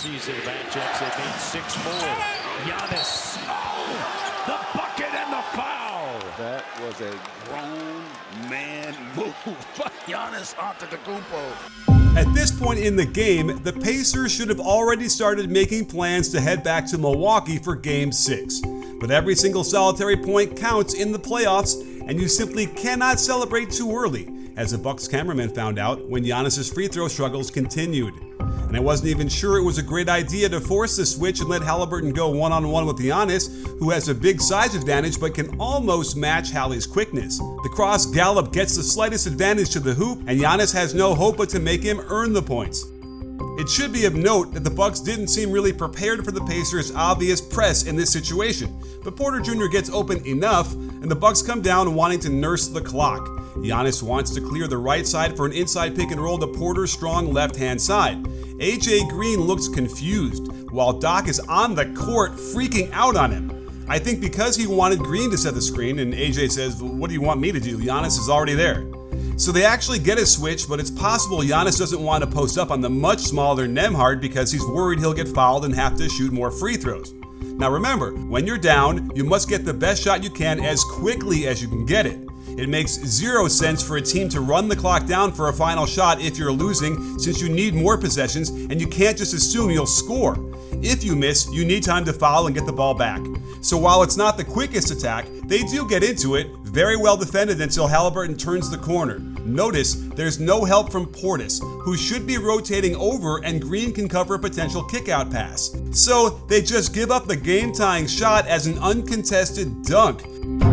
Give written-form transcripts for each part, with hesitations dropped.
season of matchups. They've made 6 more. Giannis. Oh, the bucket and the foul. That was a grown man move by Giannis Antetokounmpo. At this point in the game, the Pacers should have already started making plans to head back to Milwaukee for Game 6. But every single solitary point counts in the playoffs, and you simply cannot celebrate too early, as the Bucks cameraman found out when Giannis' free throw struggles continued. And I wasn't even sure it was a great idea to force the switch and let Haliburton go one-on-one with Giannis, who has a big size advantage but can almost match Hallie's quickness. The cross gallop gets the slightest advantage to the hoop, and Giannis has no hope but to make him earn the points. It should be of note that the Bucks didn't seem really prepared for the Pacers' obvious press in this situation, but Porter Jr. gets open enough, and the Bucks come down wanting to nurse the clock. Giannis wants to clear the right side for an inside pick and roll to Porter's strong left-hand side. AJ Green looks confused, while Doc is on the court freaking out on him. I think because he wanted Green to set the screen, and AJ says, "What do you want me to do? Giannis is already there." So they actually get a switch, but it's possible Giannis doesn't want to post up on the much smaller Nembhard because he's worried he'll get fouled and have to shoot more free throws. Now remember, when you're down, you must get the best shot you can as quickly as you can get it. It makes zero sense for a team to run the clock down for a final shot if you're losing, since you need more possessions and you can't just assume you'll score. If you miss, you need time to foul and get the ball back. So while it's not the quickest attack, they do get into it, very well defended until Haliburton turns the corner. Notice there's no help from Portis, who should be rotating over, and Green can cover a potential kickout pass. So they just give up the game-tying shot as an uncontested dunk,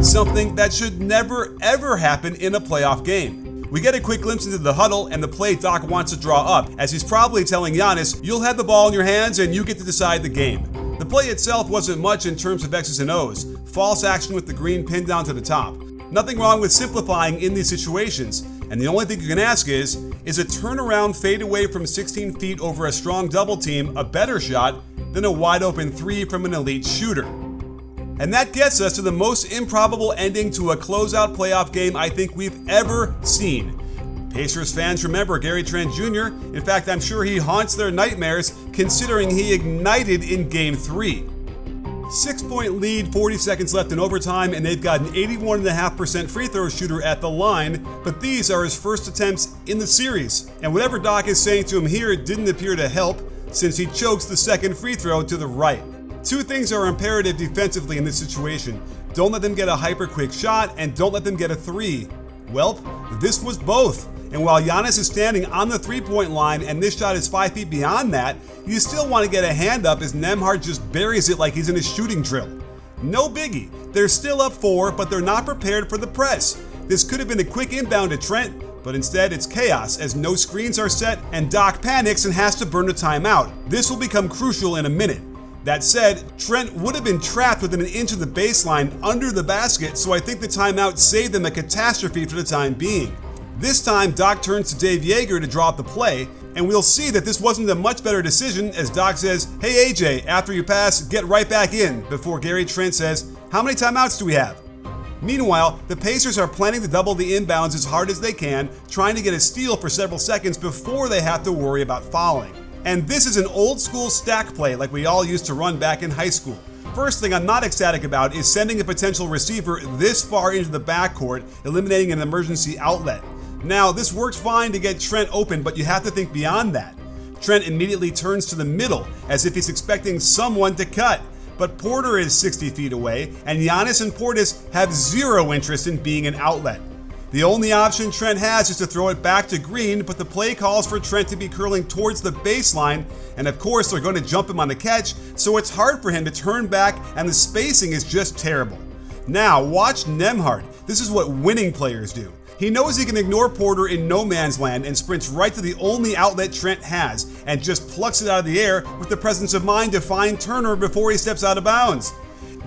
something that should never ever happen in a playoff game. We get a quick glimpse into the huddle and the play Doc wants to draw up, as he's probably telling Giannis, "You'll have the ball in your hands and you get to decide the game." The play itself wasn't much in terms of X's and O's. False action with the Green pinned down to the top. Nothing wrong with simplifying in these situations, and the only thing you can ask is a turnaround fade away from 16 feet over a strong double team a better shot than a wide open 3 from an elite shooter? And that gets us to the most improbable ending to a closeout playoff game I think we've ever seen. Pacers fans remember Gary Trent Jr. In fact, I'm sure he haunts their nightmares considering he ignited in Game 3. 6-point lead, 40 seconds left in overtime, and they've got an 81.5% free throw shooter at the line, but these are his first attempts in the series. And whatever Doc is saying to him here didn't appear to help, since he chokes the second free throw to the right. Two things are imperative defensively in this situation. Don't let them get a hyper-quick shot, and don't let them get a 3. Well, this was both. And while Giannis is standing on the three-point line and this shot is 5 feet beyond that, you still want to get a hand up as Nembhard just buries it like he's in a shooting drill. No biggie. They're still up 4, but they're not prepared for the press. This could have been a quick inbound to Trent, but instead it's chaos as no screens are set and Doc panics and has to burn a timeout. This will become crucial in a minute. That said, Trent would have been trapped within an inch of the baseline under the basket, so I think the timeout saved them a catastrophe for the time being. This time, Doc turns to Dave Yeager to draw up the play, and we'll see that this wasn't a much better decision as Doc says, "Hey AJ, after you pass, get right back in," before Gary Trent says, "How many timeouts do we have?" Meanwhile, the Pacers are planning to double the inbounds as hard as they can, trying to get a steal for several seconds before they have to worry about fouling. And this is an old school stack play like we all used to run back in high school. First thing I'm not ecstatic about is sending a potential receiver this far into the backcourt, eliminating an emergency outlet. Now, this worked fine to get Trent open, but you have to think beyond that. Trent immediately turns to the middle as if he's expecting someone to cut, but Porter is 60 feet away, and Giannis and Portis have zero interest in being an outlet. The only option Trent has is to throw it back to Green, but the play calls for Trent to be curling towards the baseline, and of course they're going to jump him on the catch, so it's hard for him to turn back, and the spacing is just terrible. Now, watch Nembhard. This is what winning players do. He knows he can ignore Porter in no man's land and sprints right to the only outlet Trent has and just plucks it out of the air with the presence of mind to find Turner before he steps out of bounds.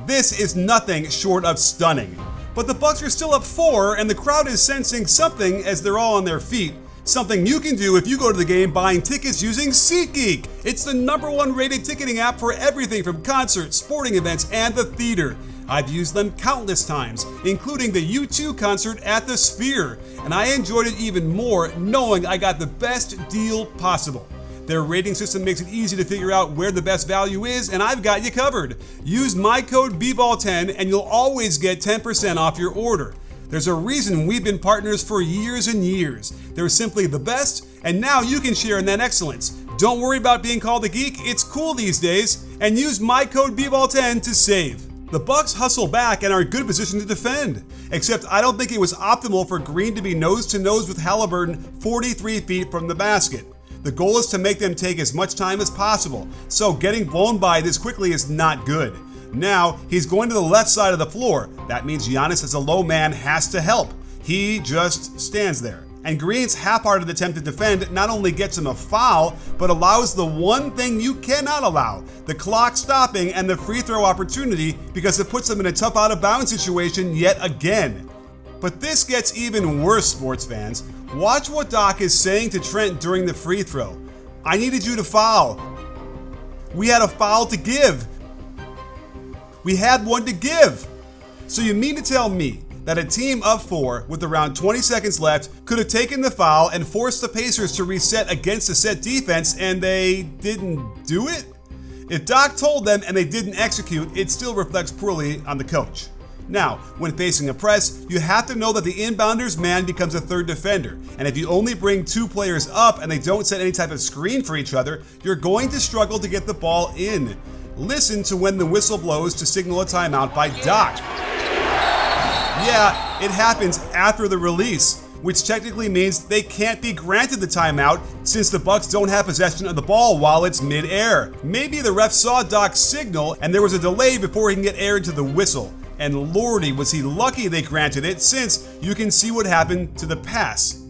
This is nothing short of stunning. But the Bucks are still up 4 and the crowd is sensing something as they're all on their feet. Something you can do if you go to the game buying tickets using SeatGeek. It's the #1 rated ticketing app for everything from concerts, sporting events, and the theater. I've used them countless times, including the U2 concert at the Sphere, and I enjoyed it even more knowing I got the best deal possible. Their rating system makes it easy to figure out where the best value is, and I've got you covered. Use my code BBALL10 and you'll always get 10% off your order. There's a reason we've been partners for years and years. They're simply the best, and now you can share in that excellence. Don't worry about being called a geek, it's cool these days, and use my code BBALL10 to save. The Bucks hustle back and are in good position to defend, except I don't think it was optimal for Green to be nose-to-nose with Halliburton 43 feet from the basket. The goal is to make them take as much time as possible, so getting blown by this quickly is not good. Now, he's going to the left side of the floor. That means Giannis as a low man has to help. He just stands there. And Green's half-hearted attempt to defend not only gets him a foul, but allows the one thing you cannot allow, the clock stopping and the free throw opportunity, because it puts him in a tough out-of-bounds situation yet again. But this gets even worse, sports fans. Watch what Doc is saying to Trent during the free throw. I needed you to foul. We had a foul to give. We had one to give. So you mean to tell me that a team up 4 with around 20 seconds left could have taken the foul and forced the Pacers to reset against a set defense, and they didn't do it? If Doc told them and they didn't execute, it still reflects poorly on the coach. Now, when facing a press, you have to know that the inbounder's man becomes a third defender, and if you only bring 2 players up and they don't set any type of screen for each other, you're going to struggle to get the ball in. Listen to when the whistle blows to signal a timeout by Doc. Yeah, it happens after the release, which technically means they can't be granted the timeout since the Bucks don't have possession of the ball while it's mid-air. Maybe the ref saw Doc's signal and there was a delay before he can get air into the whistle. And lordy, was he lucky they granted it, since you can see what happened to the pass.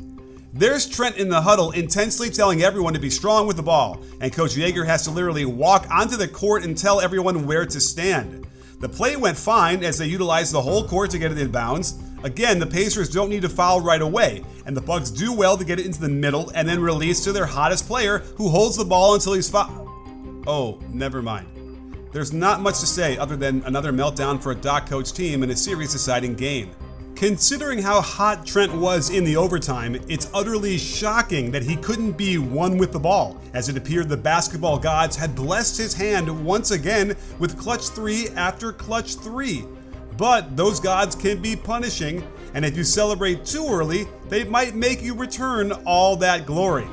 There's Trent in the huddle intensely telling everyone to be strong with the ball, and Coach Yeager has to literally walk onto the court and tell everyone where to stand. The play went fine as they utilized the whole court to get it in bounds. Again, the Pacers don't need to foul right away, and the Bucks do well to get it into the middle and then release to their hottest player, who holds the ball until he's fouled. Oh, never mind. There's not much to say other than another meltdown for a Doc coach team in a series-deciding game. Considering how hot Trent was in the overtime, it's utterly shocking that he couldn't be one with the ball, as it appeared the basketball gods had blessed his hand once again with clutch 3 after clutch 3. But those gods can be punishing, and if you celebrate too early, they might make you return all that glory.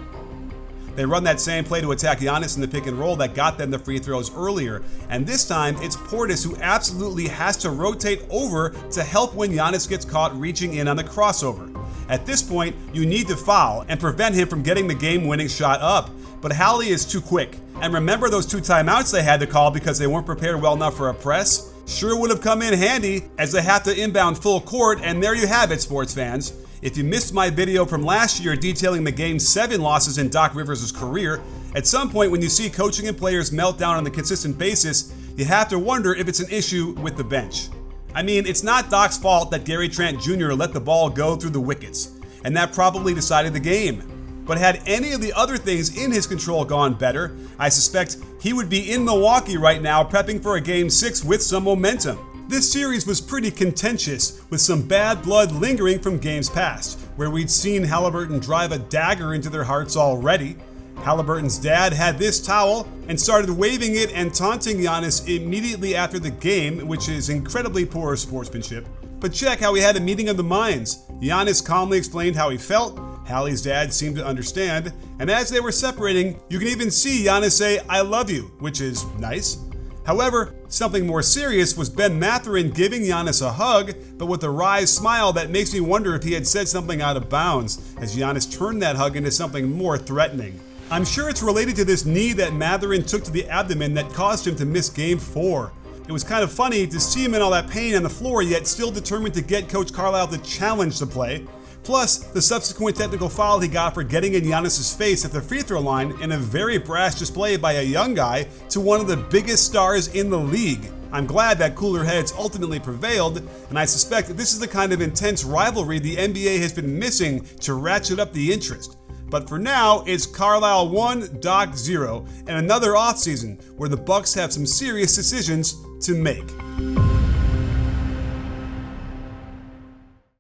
They run that same play to attack Giannis in the pick and roll that got them the free throws earlier, and this time it's Portis who absolutely has to rotate over to help when Giannis gets caught reaching in on the crossover. At this point, you need to foul and prevent him from getting the game-winning shot up, but Hallie is too quick. And remember those 2 timeouts they had to call because they weren't prepared well enough for a press? Sure would have come in handy, as they have to inbound full court, and there you have it, sports fans. If you missed my video from last year detailing the Game 7 losses in Doc Rivers' career, at some point when you see coaching and players melt down on a consistent basis, you have to wonder if it's an issue with the bench. I mean, it's not Doc's fault that Gary Trent Jr. let the ball go through the wickets, and that probably decided the game. But had any of the other things in his control gone better, I suspect he would be in Milwaukee right now prepping for a Game 6 with some momentum. This series was pretty contentious, with some bad blood lingering from games past, where we'd seen Halliburton drive a dagger into their hearts already. Halliburton's dad had this towel and started waving it and taunting Giannis immediately after the game, which is incredibly poor sportsmanship. But check how he had a meeting of the minds. Giannis calmly explained how he felt, Hallie's dad seemed to understand, and as they were separating, you can even see Giannis say, "I love you," which is nice. However, something more serious was Ben Mathurin giving Giannis a hug, but with a wry smile that makes me wonder if he had said something out of bounds, as Giannis turned that hug into something more threatening. I'm sure it's related to this knee that Mathurin took to the abdomen that caused him to miss Game 4. It was kind of funny to see him in all that pain on the floor, yet still determined to get Coach Carlisle to challenge the play. Plus, the subsequent technical foul he got for getting in Giannis' face at the free throw line in a very brash display by a young guy to one of the biggest stars in the league. I'm glad that cooler heads ultimately prevailed, and I suspect this is the kind of intense rivalry the NBA has been missing to ratchet up the interest. But for now, it's Carlisle 1, Doc 0, and another offseason where the Bucks have some serious decisions to make.